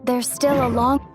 There's still a long...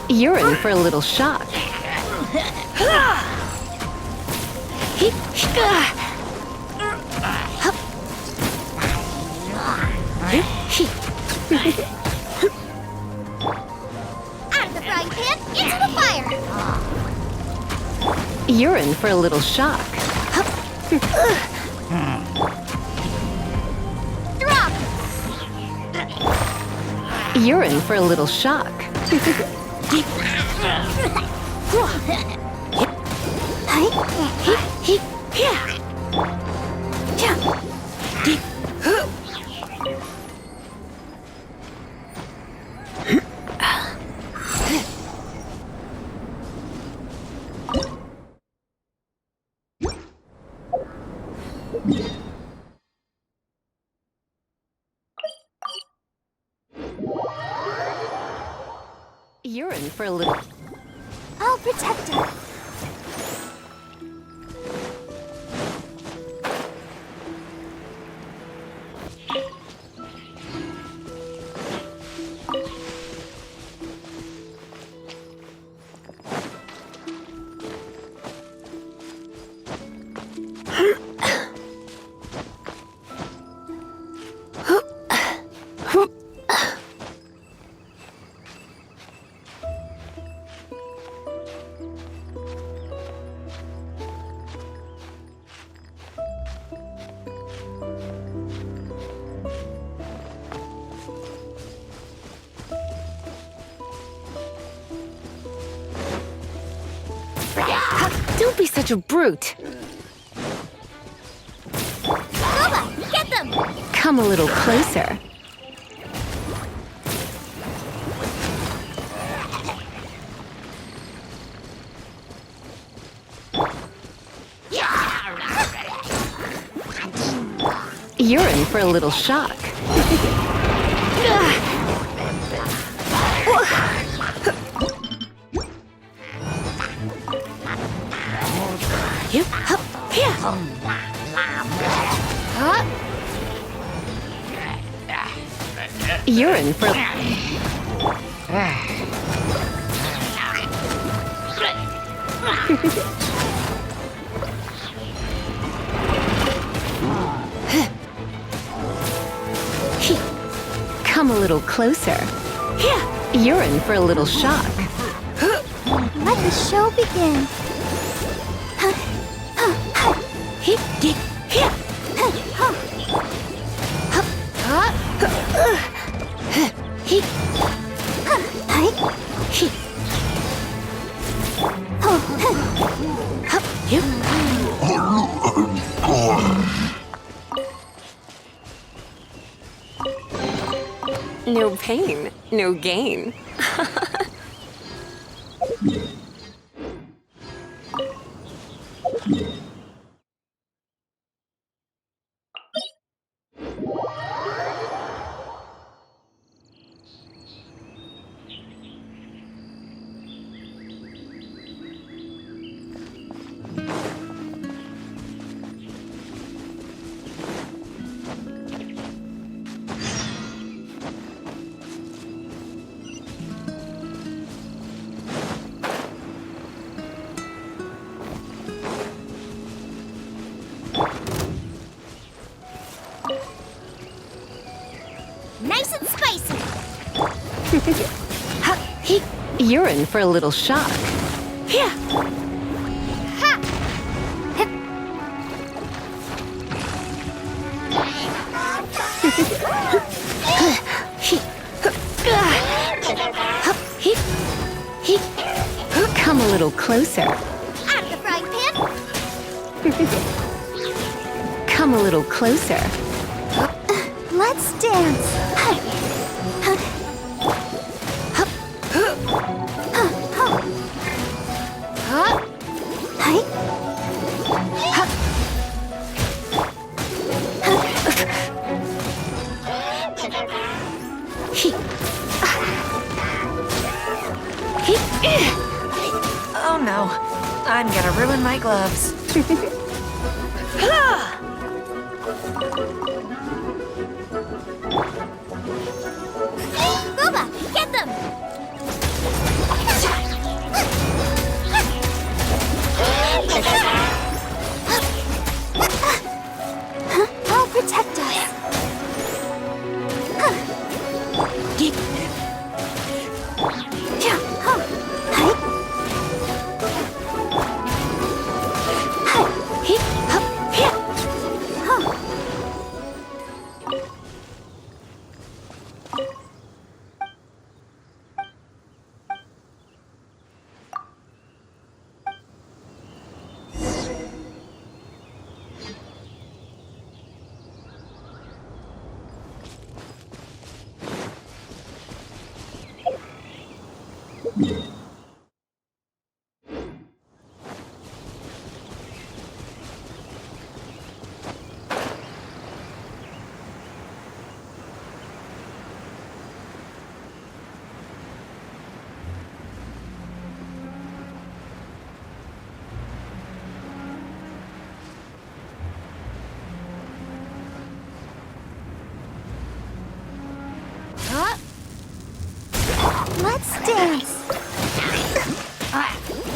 You're in for a little shock. Out of the frying pan, into the fire! You're in for a little shock. Drop! You're in for a little shock. You're in for a little... I'll protect her. Don't be such a brute. Boba, get them! Come a little closer. You're in for a little shock. You're in for... Come a little closer. You're in for a little shock. Let the show begin. No pain, no gain. Nice and spicy. You're in for a little shock. Come a little closer. Out of the frying pan. Come a little closer. Let's dance. Oh no, I'm gonna ruin my gloves. Booba, get them! I'll protect us. Let's dance.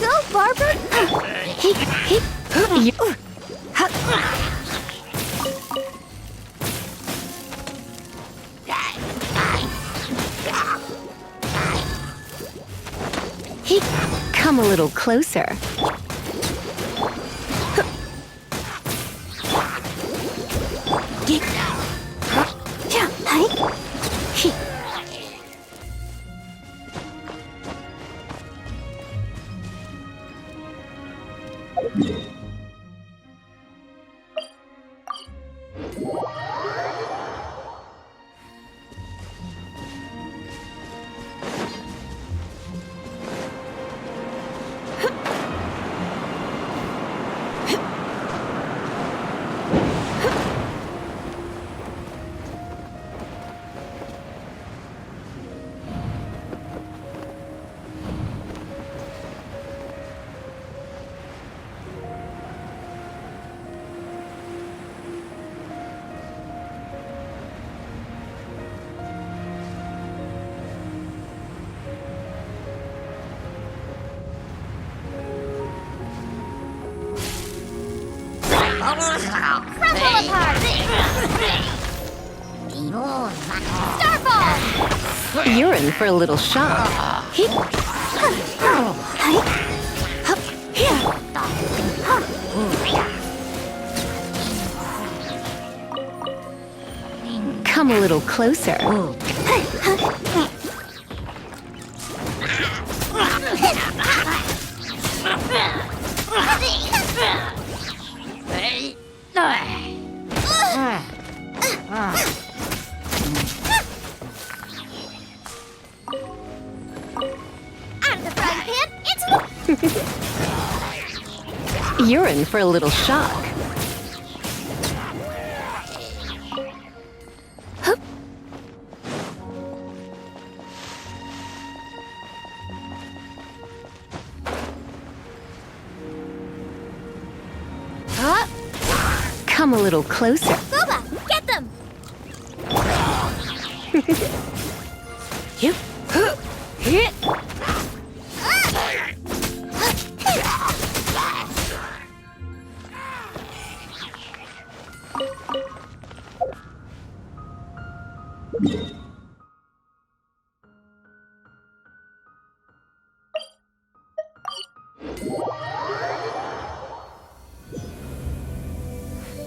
Go, Barber. Come a little closer. Crumble apart! Starfall! You're in for a little shock. Come a little closer. Out of the frying pan, into the... You're in for a little shock. Come a little closer. Boba, get them!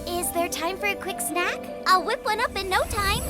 Is there time for a quick snack? I'll whip one up in no time.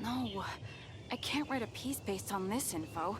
No, I can't write a piece based on this info.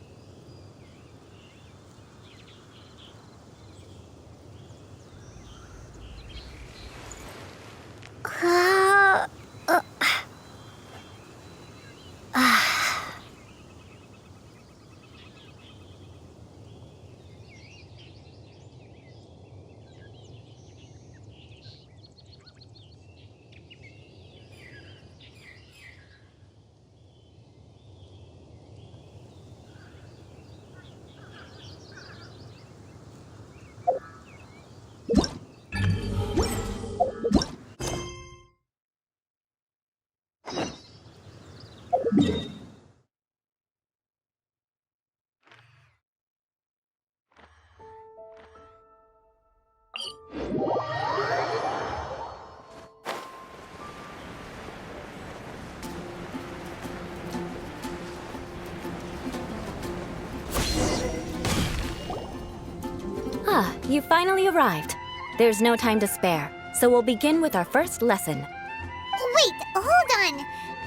Ah, you finally arrived. There's no time to spare, so we'll begin with our first lesson. Wait, hold on.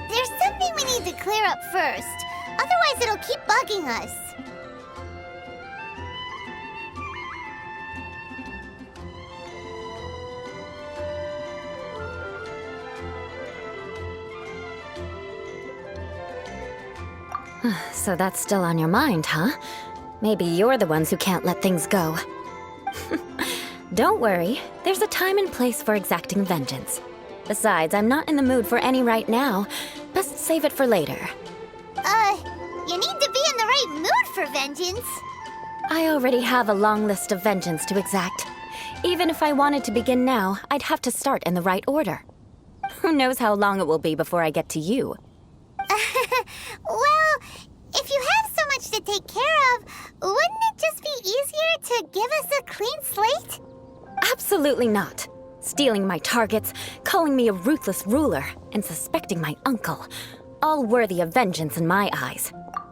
There's something we need to clear up first. Otherwise, it'll keep bugging us. So that's still on your mind, huh? Maybe you're the ones who can't let things go. Don't worry, there's a time and place for exacting vengeance. Besides, I'm not in the mood for any right now. Best save it for later. You need to be in the right mood for vengeance. I already have a long list of vengeance to exact. Even if I wanted to begin now, I'd have to start in the right order. Who knows how long it will be before I get to you? Well, if you have so much to take care of, wouldn't it just be easier to give us a clean slate? Absolutely not. Stealing my targets, calling me a ruthless ruler, and suspecting my uncle. All worthy of vengeance in my eyes.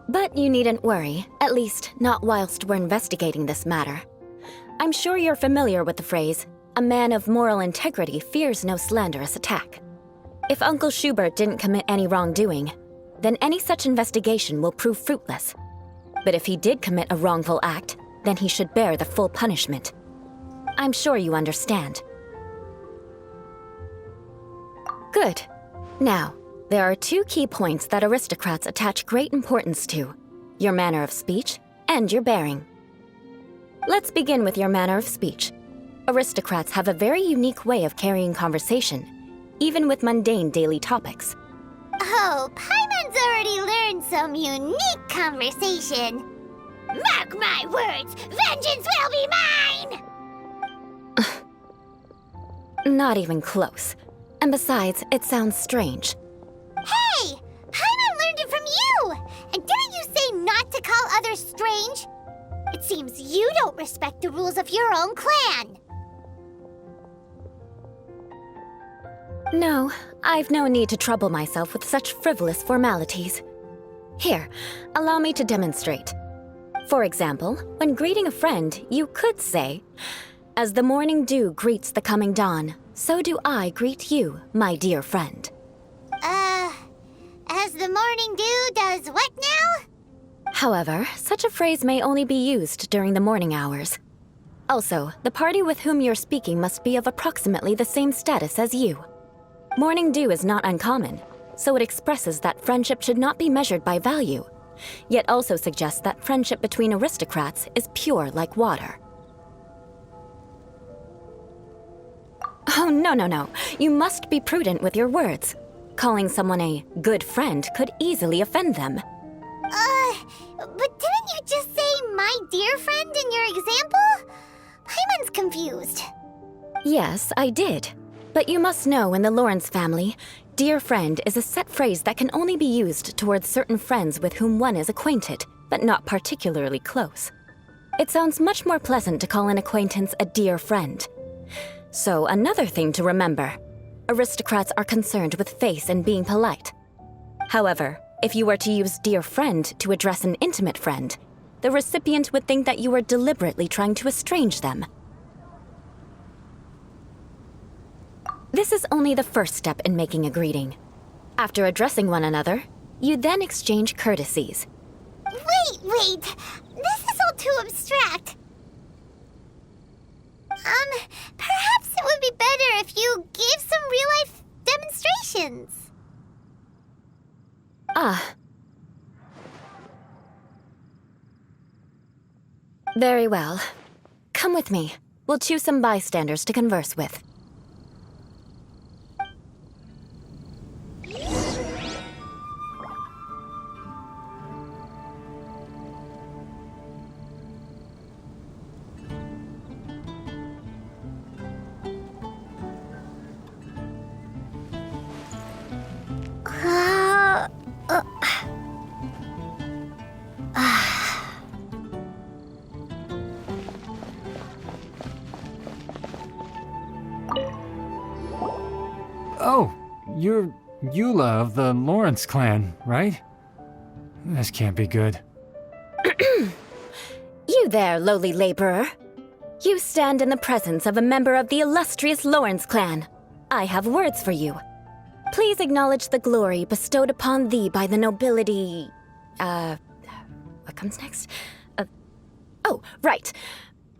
But you needn't worry, at least not whilst we're investigating this matter. I'm sure you're familiar with the phrase, a man of moral integrity fears no slanderous attack. If Uncle Schubert didn't commit any wrongdoing, then any such investigation will prove fruitless. But if he did commit a wrongful act, then he should bear the full punishment. I'm sure you understand. Good. Now, there are two key points that aristocrats attach great importance to: your manner of speech and your bearing. Let's begin with your manner of speech. Aristocrats have a very unique way of carrying conversation, even with mundane daily topics. Oh, Paimon's already learned some unique conversation. Mark my words, vengeance will be mine! Not even close. And besides, it sounds strange. Hey! Paimon learned it from you! And didn't you say not to call others strange? It seems you don't respect the rules of your own clan. No, I've no need to trouble myself with such frivolous formalities. Here, allow me to demonstrate. For example, when greeting a friend, you could say, "As the morning dew greets the coming dawn, so do I greet you, my dear friend." As the morning dew does what now? However, such a phrase may only be used during the morning hours. Also, the party with whom you're speaking must be of approximately the same status as you. Morning dew is not uncommon, so it expresses that friendship should not be measured by value, yet also suggests that friendship between aristocrats is pure like water. Oh, no. You must be prudent with your words. Calling someone a good friend could easily offend them. But didn't you just say my dear friend in your example? Paimon's confused. Yes, I did. But you must know in the Lawrence family, dear friend is a set phrase that can only be used towards certain friends with whom one is acquainted, but not particularly close. It sounds much more pleasant to call an acquaintance a dear friend. So another thing to remember, aristocrats are concerned with face and being polite. However, if you were to use dear friend to address an intimate friend, the recipient would think that you were deliberately trying to estrange them. This is only the first step in making a greeting. After addressing one another, you then exchange courtesies. Wait. This is all too abstract. Perhaps it would be better if you gave some real-life demonstrations. Very well. Come with me. We'll choose some bystanders to converse with. Oh, you're Eula of the Lawrence clan, right? This can't be good. You there, lowly laborer. You stand in the presence of a member of the illustrious Lawrence clan. I have words for you. Please acknowledge the glory bestowed upon thee by the nobility... What comes next? Oh, right.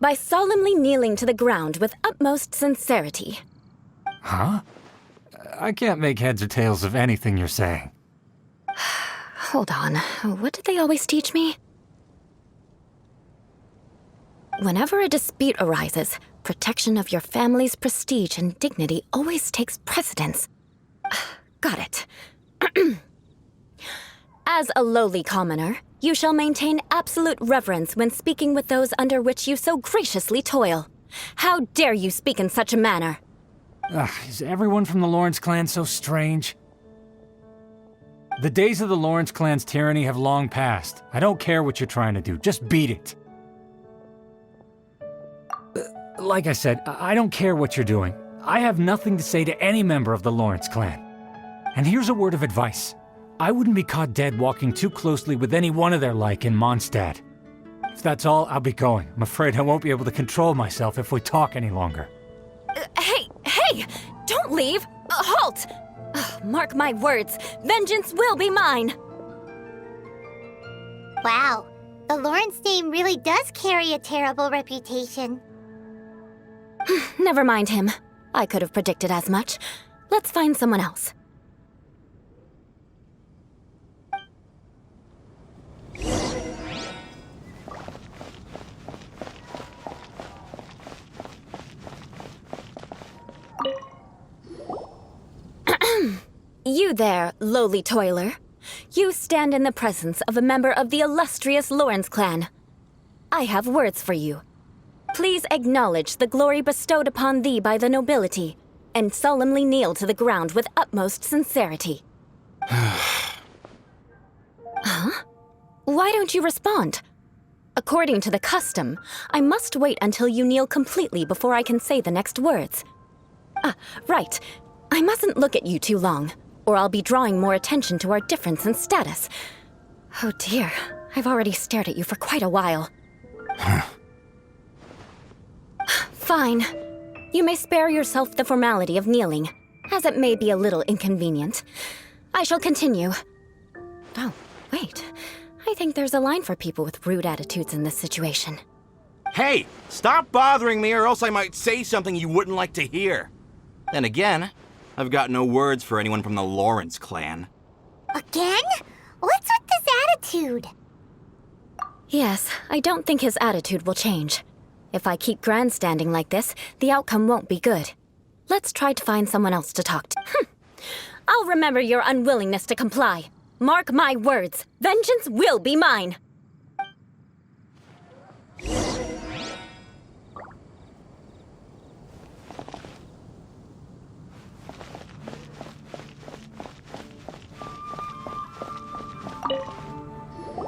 By solemnly kneeling to the ground with utmost sincerity. Huh? I can't make heads or tails of anything you're saying. Hold on, what did they always teach me? Whenever a dispute arises, protection of your family's prestige and dignity always takes precedence. Got it. As a lowly commoner, you shall maintain absolute reverence when speaking with those under which you so graciously toil. How dare you speak in such a manner? Is everyone from the Lawrence clan so strange? The days of the Lawrence clan's tyranny have long passed. I don't care what you're trying to do, just beat it. Like I said, I don't care what you're doing. I have nothing to say to any member of the Lawrence clan. And here's a word of advice. I wouldn't be caught dead walking too closely with any one of their like in Mondstadt. If that's all, I'll be going. I'm afraid I won't be able to control myself if we talk any longer. Hey! Don't leave! Halt! Mark my words, vengeance will be mine! Wow, the Lawrence name really does carry a terrible reputation. Never mind him. I could have predicted as much. Let's find someone else. You there, lowly toiler. You stand in the presence of a member of the illustrious Lawrence clan. I have words for you. Please acknowledge the glory bestowed upon thee by the nobility, and solemnly kneel to the ground with utmost sincerity. Huh? Why don't you respond? According to the custom, I must wait until you kneel completely before I can say the next words. Right. I mustn't look at you too long, or I'll be drawing more attention to our difference in status. Oh dear, I've already stared at you for quite a while. Fine. You may spare yourself the formality of kneeling, as it may be a little inconvenient. I shall continue. Oh, wait. I think there's a line for people with rude attitudes in this situation. Hey, stop bothering me or else I might say something you wouldn't like to hear. Then again, I've got no words for anyone from the Lawrence clan. Again? What's with this attitude? Yes, I don't think his attitude will change. If I keep grandstanding like this, the outcome won't be good. Let's try to find someone else to talk to. I'll remember your unwillingness to comply. Mark my words, vengeance will be mine.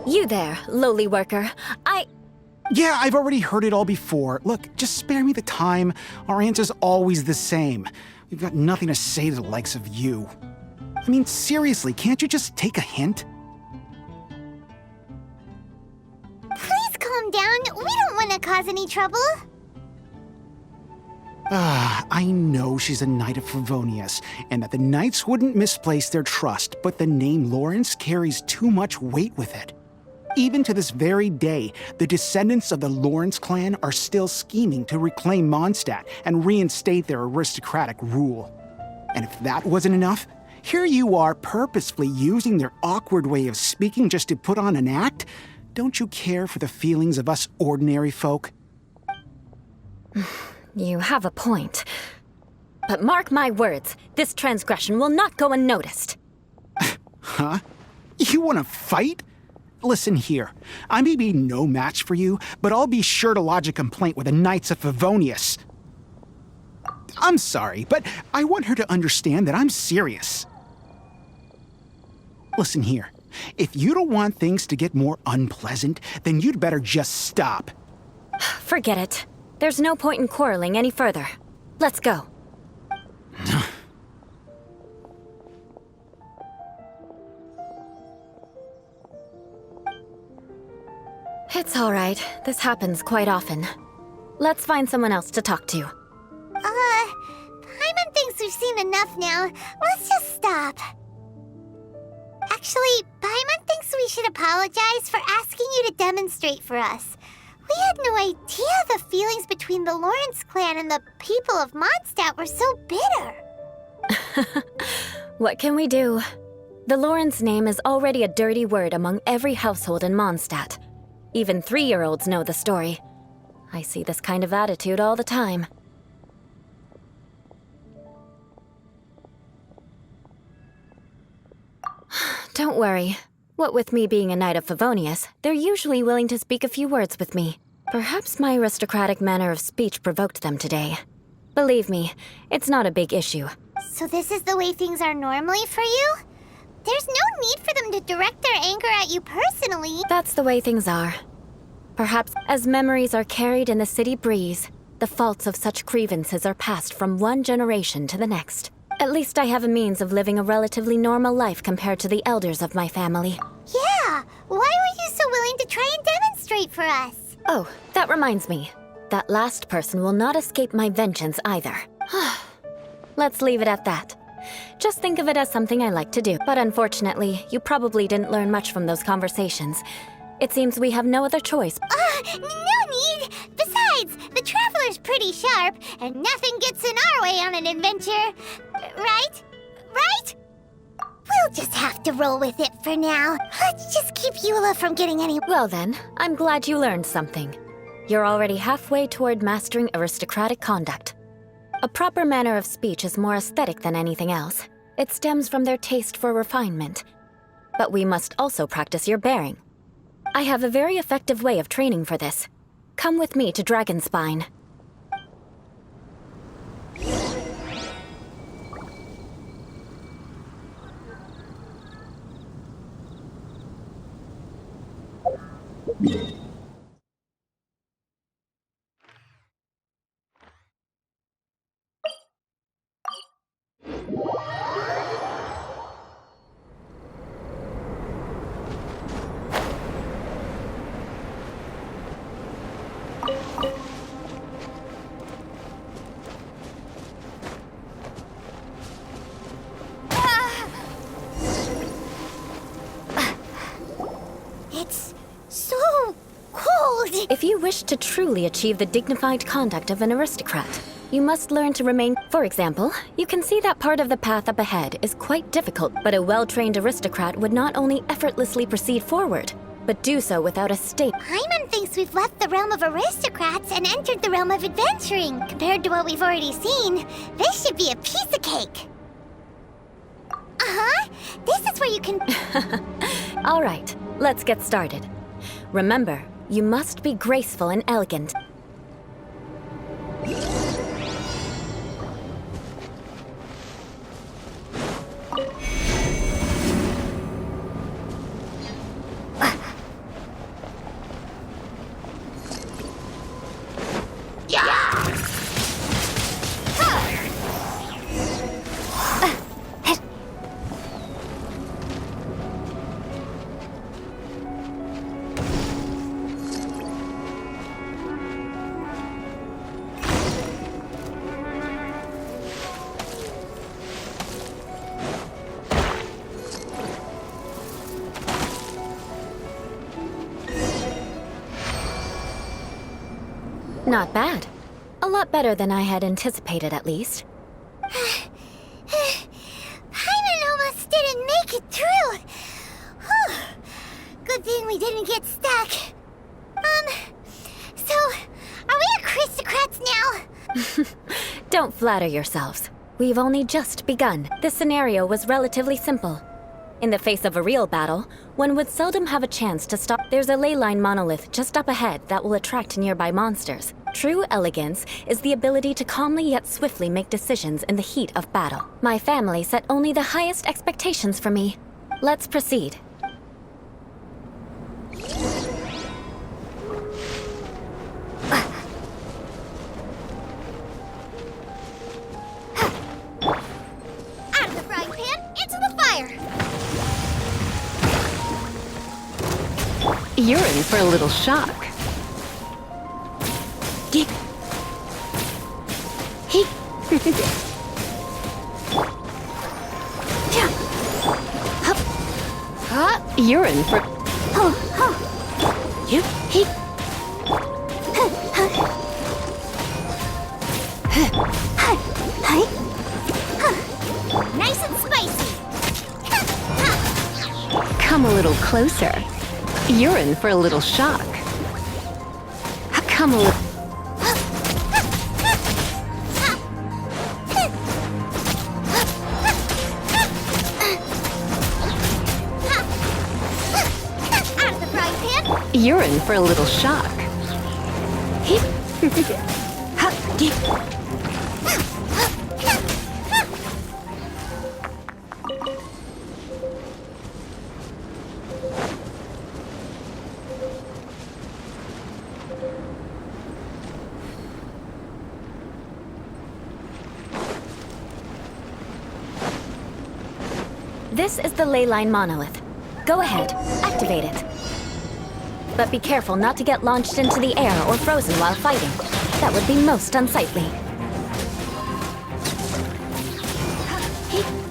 You there, lowly worker. Yeah, I've already heard it all before. Look, just spare me the time. Our answer's always the same. We've got nothing to say to the likes of you. I mean, seriously, can't you just take a hint? Please calm down. We don't want to cause any trouble. I know she's a Knight of Favonius, and that the Knights wouldn't misplace their trust, but the name Lawrence carries too much weight with it. Even to this very day, the descendants of the Lawrence clan are still scheming to reclaim Mondstadt and reinstate their aristocratic rule. And if that wasn't enough, here you are purposefully using their awkward way of speaking just to put on an act? Don't you care for the feelings of us ordinary folk? You have a point. But mark my words, this transgression will not go unnoticed. Huh? You want to fight? Listen here, I may be no match for you, but I'll be sure to lodge a complaint with the Knights of Favonius. I'm sorry, but I want her to understand that I'm serious. Listen here, if you don't want things to get more unpleasant, then you'd better just stop. Forget it. There's no point in quarreling any further. Let's go. It's all right. This happens quite often. Let's find someone else to talk to. Paimon thinks we've seen enough now. Let's just stop. Actually, Paimon thinks we should apologize for asking you to demonstrate for us. We had no idea the feelings between the Lawrence clan and the people of Mondstadt were so bitter. What can we do? The Lawrence name is already a dirty word among every household in Mondstadt. Even 3-year-olds know the story. I see this kind of attitude all the time. Don't worry. What with me being a Knight of Favonius, they're usually willing to speak a few words with me. Perhaps my aristocratic manner of speech provoked them today. Believe me, it's not a big issue. So this is the way things are normally for you? There's no need for them to direct their anger at you personally. That's the way things are. Perhaps as memories are carried in the city breeze, the faults of such grievances are passed from one generation to the next. At least I have a means of living a relatively normal life compared to the elders of my family. Yeah, why were you so willing to try and demonstrate for us? Oh, that reminds me. That last person will not escape my vengeance either. Let's leave it at that. Just think of it as something I like to do. But unfortunately, you probably didn't learn much from those conversations. It seems we have no other choice. No need! Besides, the Traveler's pretty sharp, and nothing gets in our way on an adventure. Right? Right? We'll just have to roll with it for now. Let's just keep Eula from getting any... Well then, I'm glad you learned something. You're already halfway toward mastering aristocratic conduct. A proper manner of speech is more aesthetic than anything else. It stems from their taste for refinement. But we must also practice your bearing. I have a very effective way of training for this. Come with me to Dragonspine. It's so cold. If you wish to truly achieve the dignified conduct of an aristocrat, you must learn to remain... For example, you can see that part of the path up ahead is quite difficult, but a well-trained aristocrat would not only effortlessly proceed forward, but do so without a stake. Paimon thinks we've left the realm of aristocrats and entered the realm of adventuring. Compared to what we've already seen, this should be a piece of cake. Uh-huh. This is where you can... All right, let's get started. Remember, you must be graceful and elegant. Not bad. A lot better than I had anticipated, at least. Paimon almost didn't make it through. Whew. Good thing we didn't get stuck. So, are we aristocrats now? Don't flatter yourselves. We've only just begun. This scenario was relatively simple. In the face of a real battle, one would seldom have a chance to stop. There's a ley line monolith just up ahead that will attract nearby monsters. True elegance is the ability to calmly yet swiftly make decisions in the heat of battle. My family set only the highest expectations for me. Let's proceed. Out of the frying pan, into the fire! You're in for a little shock. You're in for... Nice and spicy! closer. You're in for a little shock. Come a little... Out of the frying pan! You're in for a little shock. This is the ley line monolith. Go ahead, activate it. But be careful not to get launched into the air or frozen while fighting. That would be most unsightly.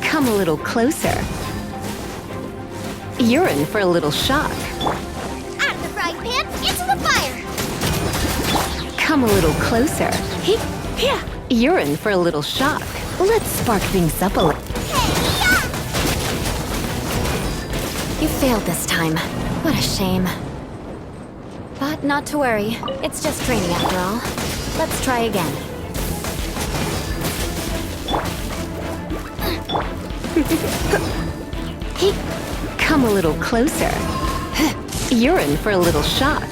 Come a little closer. You're in for a little shock. Out of the frying pan, into the fire! Come a little closer. You're in for a little shock. Let's spark things up a little. You failed this time. What a shame. But not to worry. It's just training after all. Let's try again. Come a little closer. You're in for a little shock.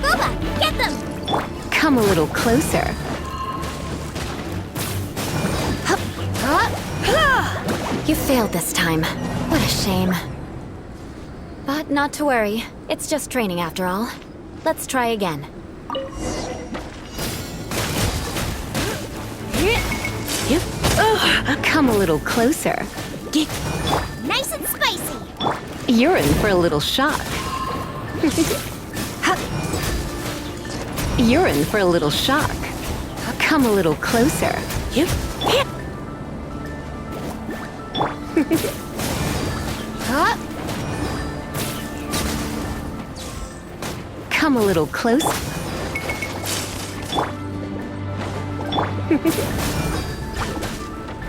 Booba, get them! Come a little closer. You failed this time. What a shame. But not to worry. It's just training after all. Let's try again. Come a little closer. Nice and spicy! You're in for a little shock. You're in for a little shock. Come a little closer. Come a little closer.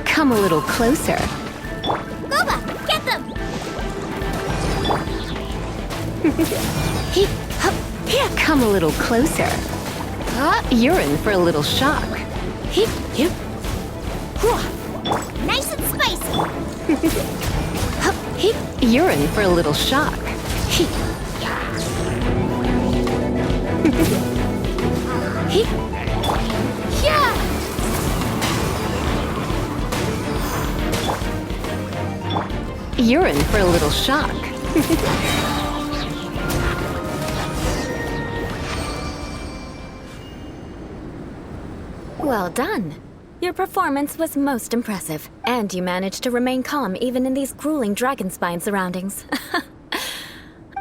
Come a little closer. Booba, get them! Come a little closer. You're in for a little shock. Nice and spicy! You're in for a little shock. You're in for a little shock. Well done. Your performance was most impressive, and you managed to remain calm even in these grueling dragonspine surroundings.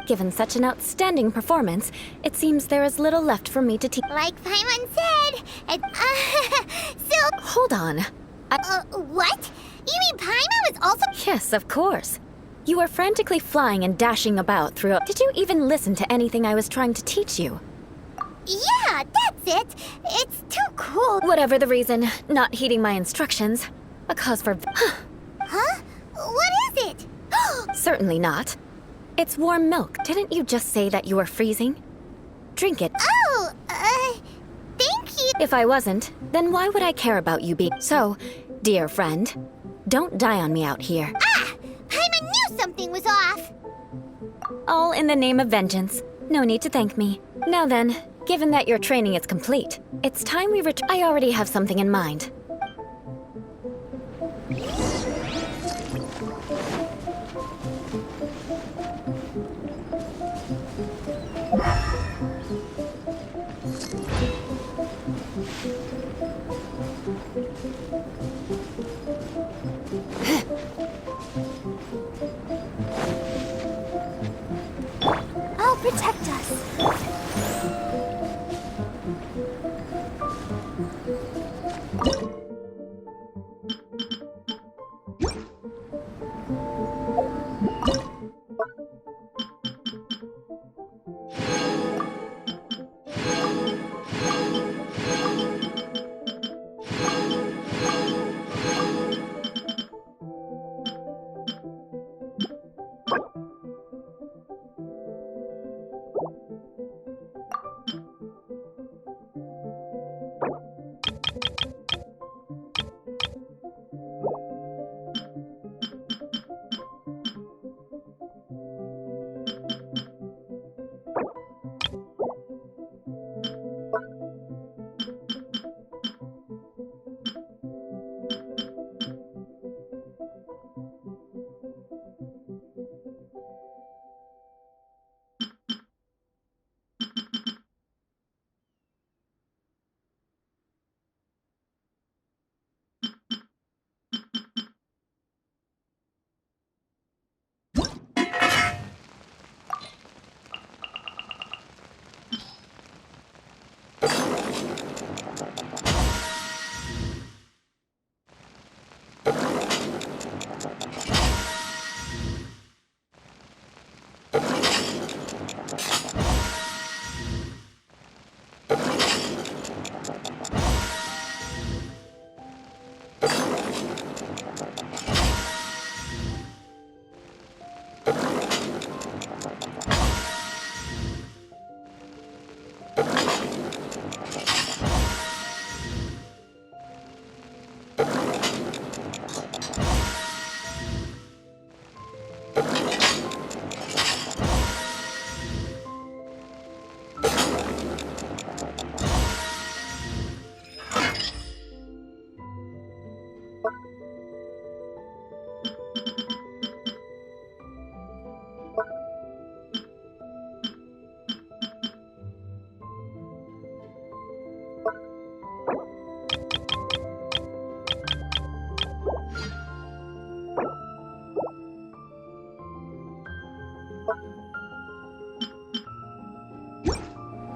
Given such an outstanding performance, it seems there is little left for me to teach. Like Paimon said, so... Hold on. What? You mean Paimon was also... Yes, of course. You were frantically flying and dashing about through... Did you even listen to anything I was trying to teach you? Yeah, that's it. It's too cool. Whatever the reason, not heeding my instructions. A cause for... Huh? What is it? Certainly not. It's warm milk. Didn't you just say that you were freezing? Drink it. Oh, thank you. If I wasn't, then why would I care about you being... So, dear friend, don't die on me out here. Ah! Paimon knew something was off. All in the name of vengeance. No need to thank me. Now then, given that your training is complete, it's time we I already have something in mind. I'll protect us.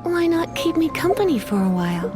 Why not keep me company for a while?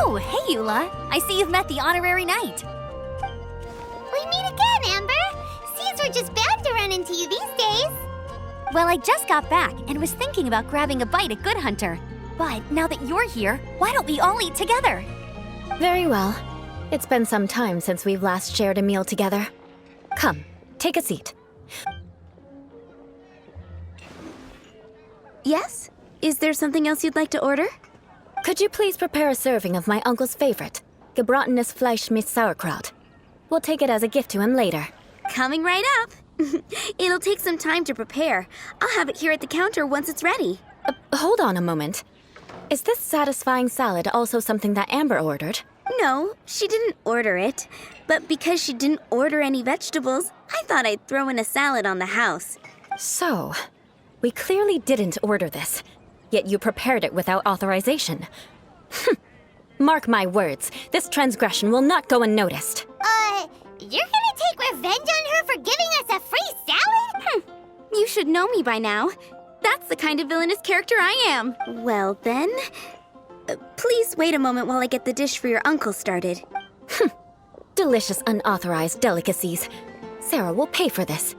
Oh, hey, Eula. I see you've met the honorary knight. We meet again, Amber. Seems we're just bound to run into you these days. Well, I just got back and was thinking about grabbing a bite at Good Hunter. But now that you're here, why don't we all eat together? Very well. It's been some time since we've last shared a meal together. Come, take a seat. Yes? Is there something else you'd like to order? Could you please prepare a serving of my uncle's favorite, gebratenes Fleisch mit Sauerkraut? We'll take it as a gift to him later. Coming right up. It'll take some time to prepare. I'll have it here at the counter once it's ready. Hold on a moment. Is this satisfying salad also something that Amber ordered? No, she didn't order it. But because she didn't order any vegetables, I thought I'd throw in a salad on the house. So, we clearly didn't order this, yet you prepared it without authorization. Mark my words, this transgression will not go unnoticed. You're gonna take revenge on her for giving us a free salad? You should know me by now. That's the kind of villainous character I am. Well then, please wait a moment while I get the dish for your uncle started. Delicious unauthorized delicacies. Sarah will pay for this.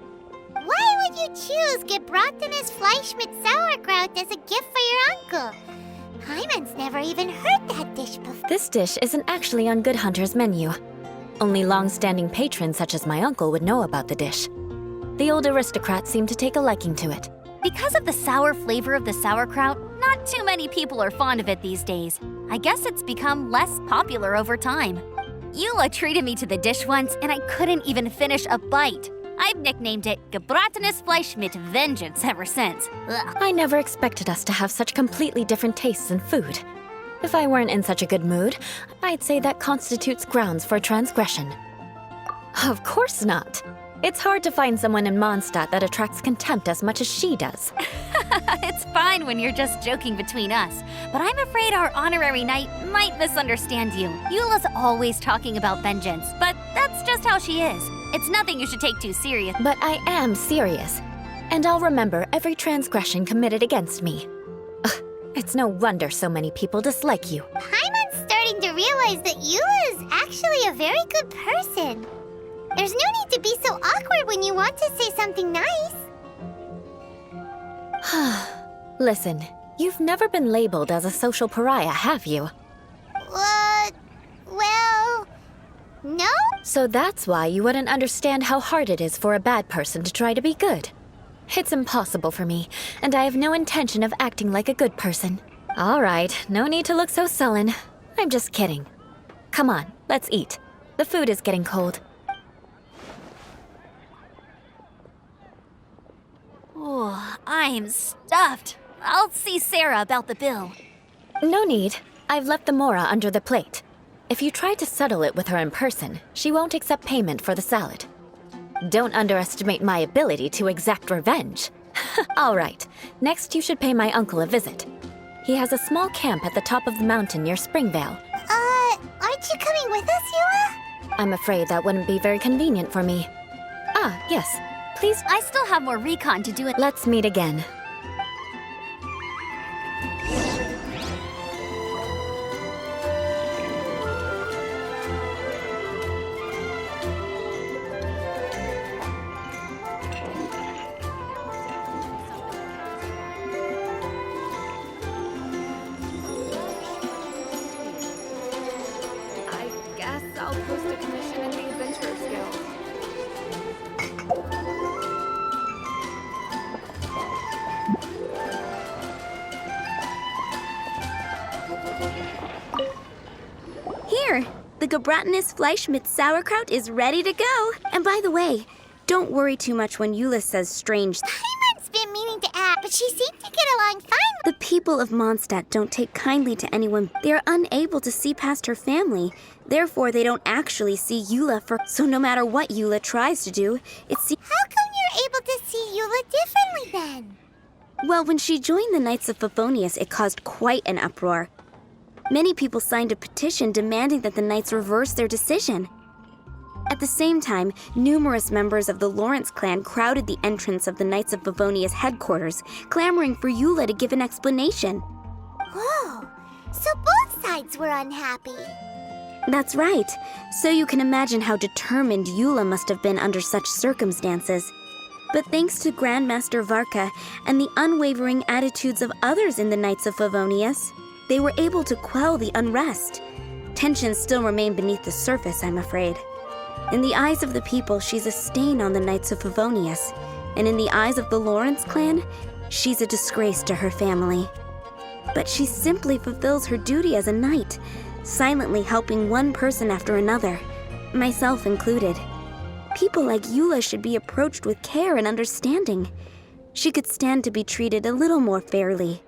Why would you choose gebratenes Fleisch mit Sauerkraut as a gift for your uncle? Hyman's never even heard that dish before. This dish isn't actually on Good Hunter's menu. Only long-standing patrons such as my uncle would know about the dish. The old aristocrat seemed to take a liking to it. Because of the sour flavor of the sauerkraut, not too many people are fond of it these days. I guess it's become less popular over time. Eula treated me to the dish once, and I couldn't even finish a bite. I've nicknamed it gebratenes Fleisch mit Vengeance ever since. Ugh. I never expected us to have such completely different tastes in food. If I weren't in such a good mood, I'd say that constitutes grounds for transgression. Of course not. It's hard to find someone in Mondstadt that attracts contempt as much as she does. It's fine when you're just joking between us, but I'm afraid our honorary knight might misunderstand you. Eula's always talking about vengeance, but that's just how she is. It's nothing you should take too serious. But I am serious, and I'll remember every transgression committed against me. Ugh, it's no wonder so many people dislike you. Paimon's starting to realize that Eula is actually a very good person. There's no need to be so awkward when you want to say something nice. Listen, you've never been labeled as a social pariah, have you? Well, no? So that's why you wouldn't understand how hard it is for a bad person to try to be good. It's impossible for me, and I have no intention of acting like a good person. All right, no need to look so sullen. I'm just kidding. Come on, let's eat. The food is getting cold. Oh, I'm stuffed. I'll see Sarah about the bill. No need. I've left the mora under the plate. If you try to settle it with her in person, she won't accept payment for the salad. Don't underestimate my ability to exact revenge. All right, next you should pay my uncle a visit. He has a small camp at the top of the mountain near Springvale. Aren't you coming with us, Eula? I'm afraid that wouldn't be very convenient for me. Ah, yes. Please, I still have more recon to do it. let's meet again. I guess I'll post a commission in the Adventurers Guild. Here, the Gebratenes Fleischmitz sauerkraut is ready to go. And by the way, don't worry too much when Eula says strange. Paimon's been meaning to ask, but she seemed to get along fine. The people of Mondstadt don't take kindly to anyone. They are unable to see past her family. Therefore, they don't actually see Eula for. So no matter what Eula tries to do, it seems. How come you're able to see Eula differently then? Well, when she joined the Knights of Favonius, it caused quite an uproar. Many people signed a petition demanding that the Knights reverse their decision. At the same time, numerous members of the Lawrence clan crowded the entrance of the Knights of Favonius headquarters, clamoring for Eula to give an explanation. Whoa, so both sides were unhappy. That's right. So you can imagine how determined Eula must have been under such circumstances. But thanks to Grandmaster Varka and the unwavering attitudes of others in the Knights of Favonius, they were able to quell the unrest. Tensions still remain beneath the surface, I'm afraid. In the eyes of the people, she's a stain on the Knights of Favonius, and in the eyes of the Lawrence clan, she's a disgrace to her family. But she simply fulfills her duty as a knight, silently helping one person after another, myself included. People like Eula should be approached with care and understanding. She could stand to be treated a little more fairly.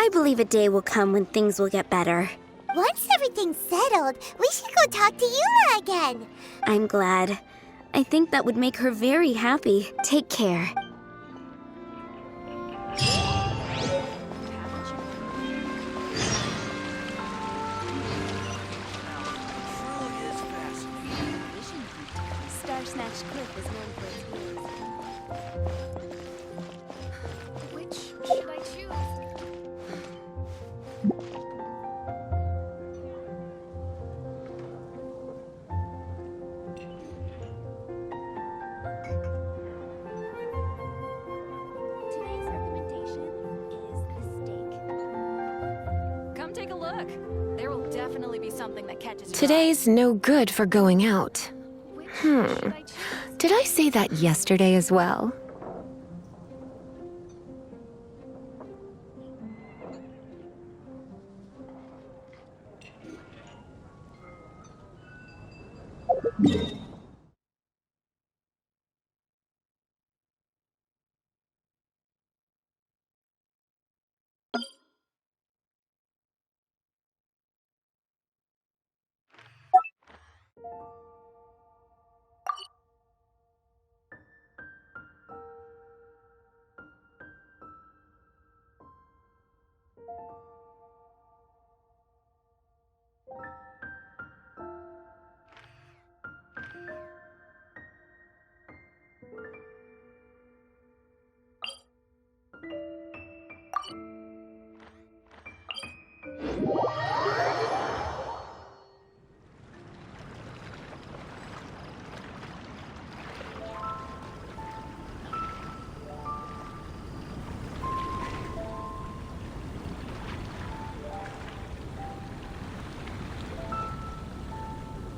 I believe a day will come when things will get better. Once everything's settled, we should go talk to Eula again. I'm glad. I think that would make her very happy. Take care. Star Snatch Cliff is known for its views. Which should I choose? Today's recommendation is the steak. Come take a look. There will definitely be something that catches your eye. Today's no good for going out. Did I say that yesterday as well?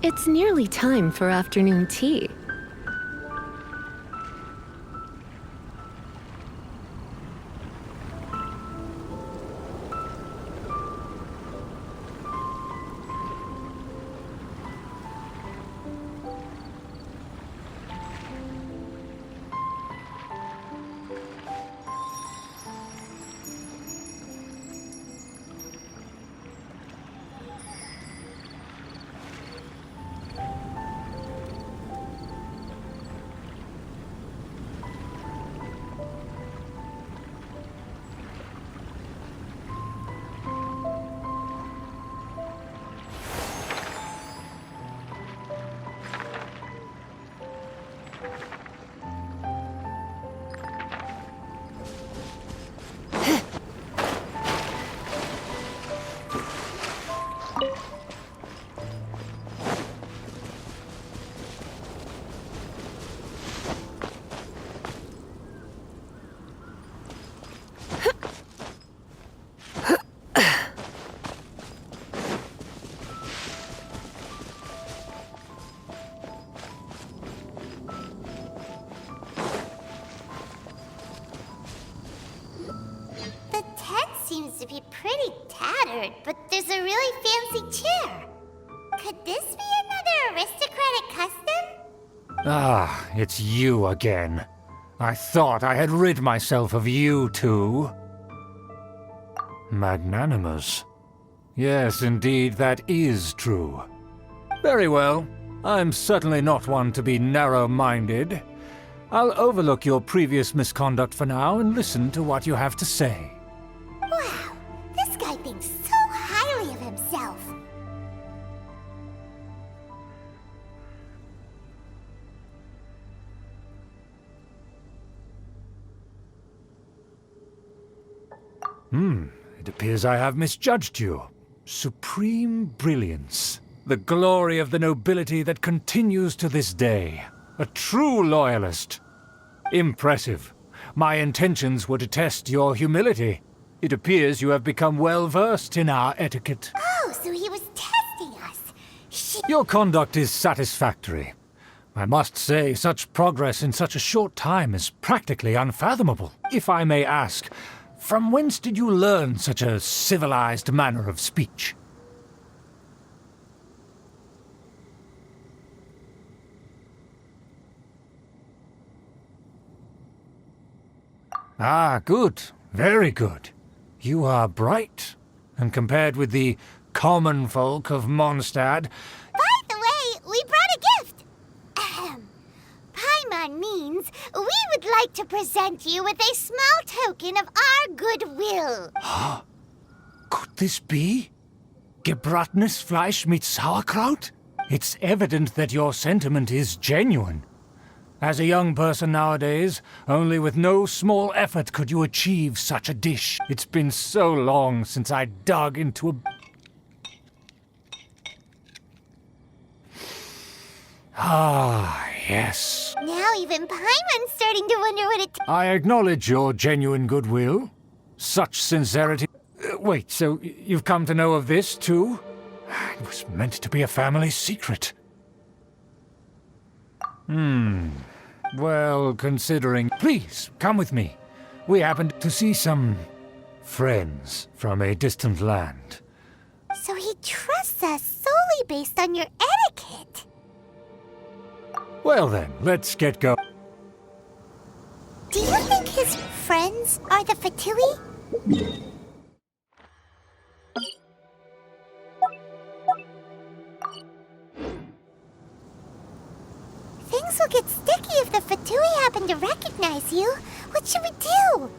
It's nearly time for afternoon tea. The tent seems to be pretty tattered, but there's a really fancy chair. Could this be another aristocratic custom? Ah, it's you again. I thought I had rid myself of you two. Magnanimous. Yes, indeed, that is true. Very well. I'm certainly not one to be narrow-minded. I'll overlook your previous misconduct for now and listen to what you have to say. Wow, this guy thinks so highly of himself. It appears I have misjudged you. Supreme brilliance. The glory of the nobility that continues to this day. A true loyalist. Impressive. My intentions were to test your humility. It appears you have become well-versed in our etiquette. Oh, so he was testing us. Your conduct is satisfactory. I must say, such progress in such a short time is practically unfathomable. If I may ask, from whence did you learn such a civilized manner of speech? Ah, good. Very good. You are bright, and compared with the common folk of Mondstadt, By the way, we brought a gift. Ahem. Paimon means we would like to present you with a small token of our goodwill. could this be? Gebratenes Fleisch mit Sauerkraut? It's evident that your sentiment is genuine. As a young person nowadays, only with no small effort could you achieve such a dish. It's been so long since I dug into a... Ah, yes. Now even Paimon's starting to wonder what it... I acknowledge your genuine goodwill. Such sincerity... Wait, so you've come to know of this, too? It was meant to be a family secret. Well, considering... Please, come with me. We happened to see some... friends from a distant land. So he trusts us solely based on your etiquette. Well then, let's get going. Do you think his friends are the Fatui? Things will get sticky if the Fatui happen to recognize you. What should we do?